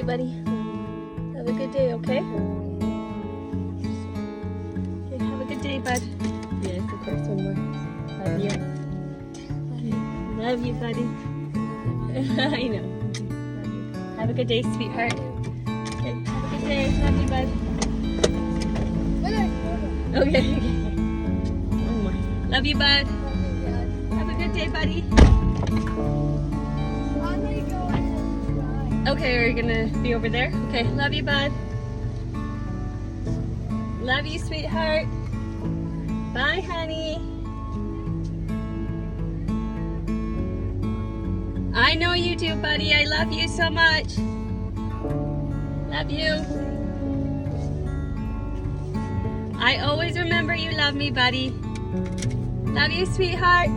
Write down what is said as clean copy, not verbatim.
you, buddy. Have a good day, okay? Okay, have a good day, bud. Yes, of course, one more. Love you. Okay. Love you, buddy. I know. Love you. Have a good day, sweetheart. Okay, have a good day. Love you, bud. Okay, okay. One more. Love you, bud. Have a good day, buddy. Okay, are you gonna be over there? Okay, love you, bud. Love you, sweetheart. Bye, honey. I know you do, buddy. I love you so much. Love you. I always remember you love me, buddy. Love you, sweetheart.